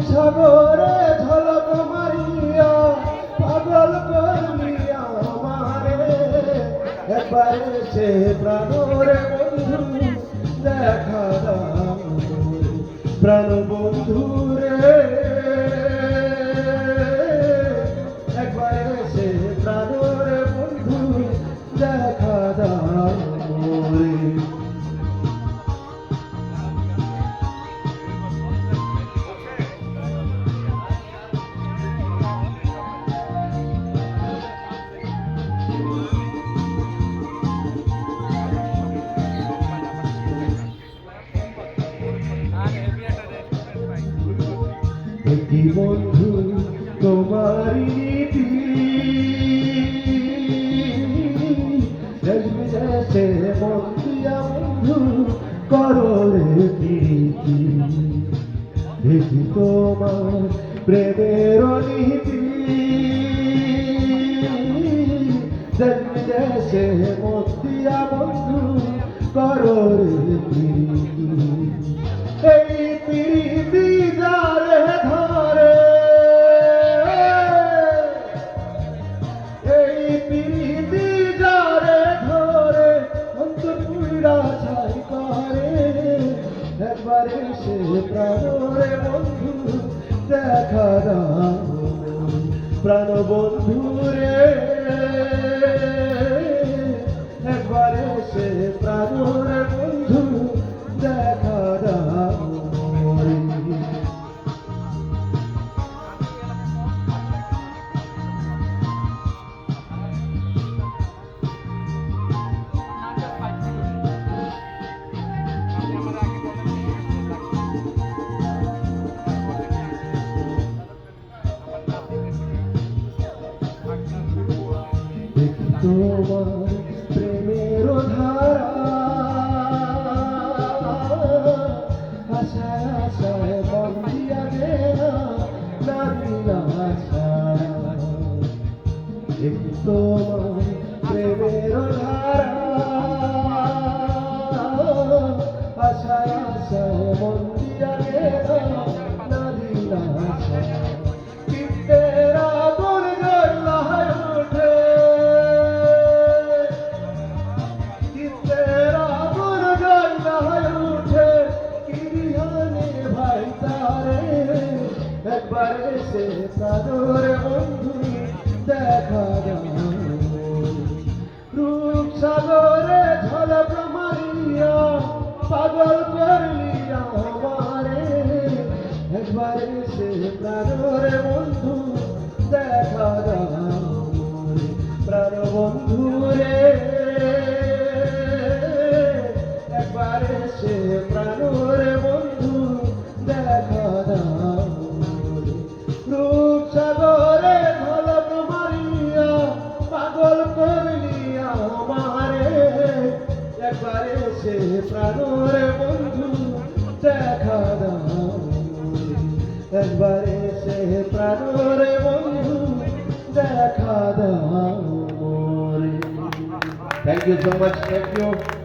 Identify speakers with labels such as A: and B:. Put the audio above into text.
A: সাগরে ঝলক মারিয়া পাগল করলি আমারে একবার সে প্রাণরে বন্ধু দেখা দাও প্রাণ বন্ধু রে একবার সে প্রাণরে বন্ধু দেখা দাও কি বন্ধু তোমারি নীতি জেসে মন দিয়া বন্ধু করো রে প্রীতি দেখি তোমার প্রেমের নীতি জেসে মন দিয়া বন্ধু করো রে প্রীতি এই প্রীতি যারে ধরে এই প্রীতি যারে ধরে অন্তর পুরা ছাই করে একবারে সে প্রাণরে বন্ধু দেখা দাও প্রাণ বন্ধু রে একবারে সে প্রাণরে বন্ধু দেখা দাও তোমার প্রেমের ধারা আশায় আশায় মন দিয়া গেলা না দিলা ছাড়া তোমার প্রেমের ধারা আশায় আশায় মন দিয়া গেলা না দিলা ছাড়া একবারে সে প্রাণরে বন্ধু দেখা দাও রূপ সাগরে ঝলক মারিয়া পাগল করলি আমারে একবারে সে প্রাণরে বন্ধু দেখা দাও প্রাণ বন্ধু রে একবারে সে প্রাণরে বন্ধু দেখা দাও রূপ সাগরে ঝলক মারিয়া পাগল করলি আমারে একবারে সে প্রাণরে বন্ধু দেখা দাও একবারে সে প্রাণরে বন্ধু দেখা দাও। Thank you so much. Thank you.